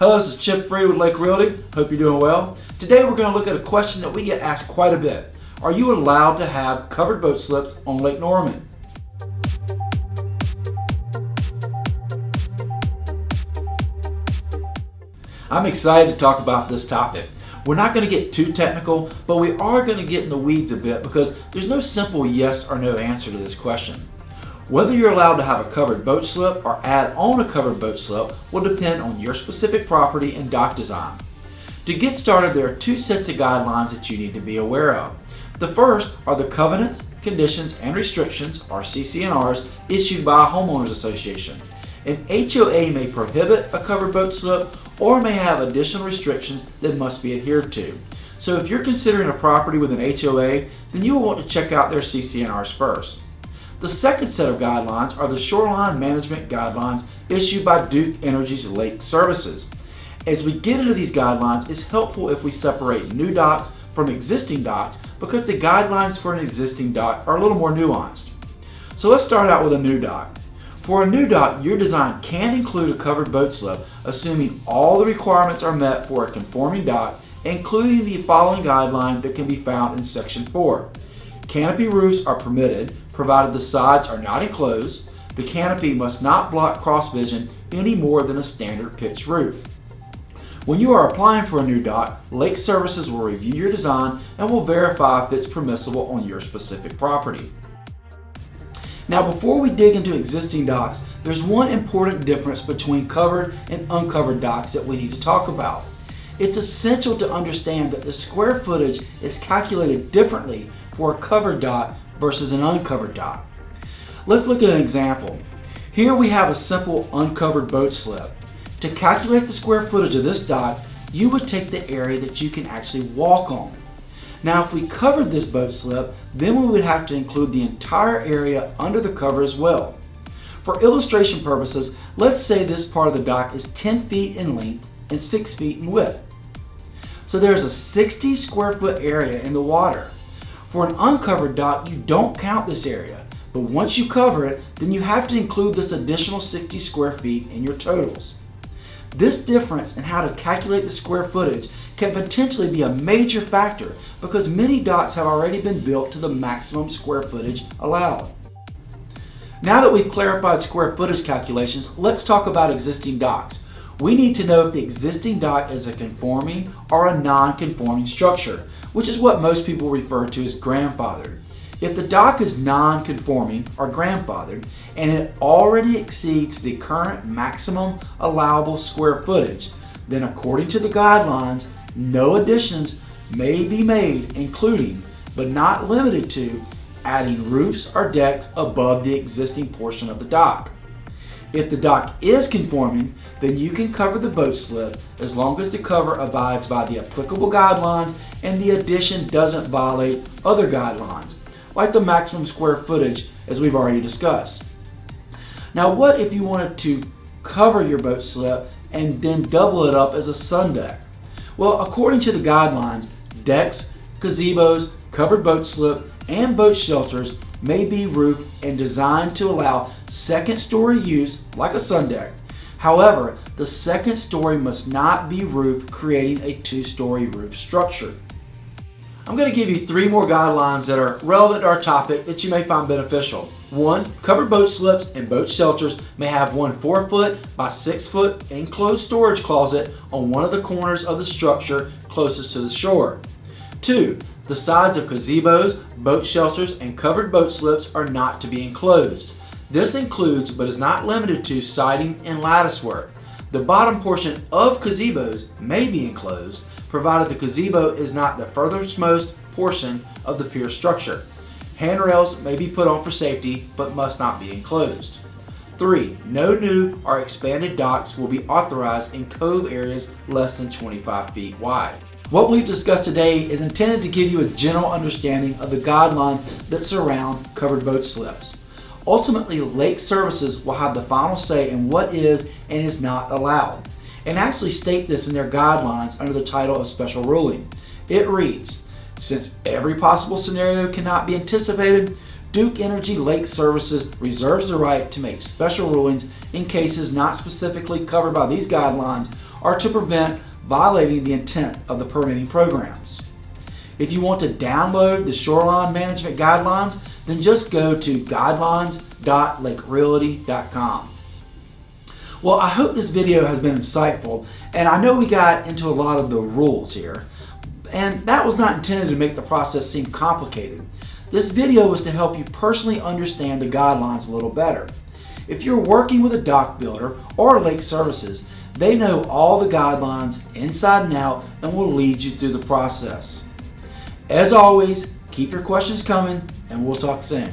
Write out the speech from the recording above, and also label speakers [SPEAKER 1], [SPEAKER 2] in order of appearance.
[SPEAKER 1] Hello, this is Chip Free with Lake Realty. Hope you're doing well. Today we're going to look at a question that we get asked quite a bit. Are you allowed to have covered boat slips on Lake Norman? I'm excited to talk about this topic. We're not going to get too technical, but we are going to get in the weeds a bit because there's no simple yes or no answer to this question. Whether you're allowed to have a covered boat slip or add on a covered boat slip will depend on your specific property and dock design. To get started, there are two sets of guidelines that you need to be aware of. The first are the covenants, conditions, and restrictions, or CC&Rs, issued by a homeowners association. An HOA may prohibit a covered boat slip or may have additional restrictions that must be adhered to. So if you're considering a property with an HOA, then you will want to check out their CC&Rs first. The second set of guidelines are the shoreline management guidelines issued by Duke Energy's Lake Services. As we get into these guidelines, it's helpful if we separate new docks from existing docks because the guidelines for an existing dock are a little more nuanced. So let's start out with a new dock. For a new dock, your design can include a covered boat slip, assuming all the requirements are met for a conforming dock, including the following guideline that can be found in Section 4. Canopy roofs are permitted, provided the sides are not enclosed. The canopy must not block cross vision any more than a standard pitch roof. When you are applying for a new dock, Lake Services will review your design and will verify if it's permissible on your specific property. Now, before we dig into existing docks, there's one important difference between covered and uncovered docks that we need to talk about. It's essential to understand that the square footage is calculated differently for a covered dock versus an uncovered dock. Let's look at an example. Here we have a simple uncovered boat slip. To calculate the square footage of this dock, you would take the area that you can actually walk on. Now, if we covered this boat slip, then we would have to include the entire area under the cover as well. For illustration purposes, let's say this part of the dock is 10 feet in length and 6 feet in width. So there's a 60 square foot area in the water. For an uncovered dock, you don't count this area, but once you cover it, then you have to include this additional 60 square feet in your totals. This difference in how to calculate the square footage can potentially be a major factor because many docks have already been built to the maximum square footage allowed. Now that we've clarified square footage calculations, let's talk about existing docks. We need to know if the existing dock is a conforming or a non-conforming structure, which is what most people refer to as grandfathered. If the dock is non-conforming or grandfathered and it already exceeds the current maximum allowable square footage, then according to the guidelines, no additions may be made, including, but not limited to, adding roofs or decks above the existing portion of the dock. If the dock is conforming, then you can cover the boat slip as long as the cover abides by the applicable guidelines and the addition doesn't violate other guidelines, like the maximum square footage as we've already discussed. Now, what if you wanted to cover your boat slip and then double it up as a sun deck? Well, according to the guidelines, decks, gazebos, covered boat slip, and boat shelters may be roofed and designed to allow second story use like a sun deck. However, the second story must not be roofed, creating a two-story roof structure. I'm going to give you three more guidelines that are relevant to our topic that you may find beneficial. 1. Covered boat slips and boat shelters may have one 4-foot by 6-foot enclosed storage closet on one of the corners of the structure closest to the shore. 2. The sides of gazebos, boat shelters, and covered boat slips are not to be enclosed. This includes, but is not limited to, siding and lattice work. The bottom portion of gazebos may be enclosed, provided the gazebo is not the furthermost portion of the pier structure. Handrails may be put on for safety, but must not be enclosed. 3. No new or expanded docks will be authorized in cove areas less than 25 feet wide. What we've discussed today is intended to give you a general understanding of the guidelines that surround covered boat slips. Ultimately, Lake Services will have the final say in what is and is not allowed, and actually state this in their guidelines under the title of Special Ruling. It reads, "Since every possible scenario cannot be anticipated, Duke Energy Lake Services reserves the right to make special rulings in cases not specifically covered by these guidelines or to prevent violating the intent of the permitting programs. If you want to download the shoreline management guidelines, then just go to guidelines.lakerealty.com. Well, I hope this video has been insightful, and I know we got into a lot of the rules here, and that was not intended to make the process seem complicated. This video was to help you personally understand the guidelines a little better. If you're working with a dock builder or lake services, they know all the guidelines inside and out and will lead you through the process. As always, keep your questions coming, and we'll talk soon.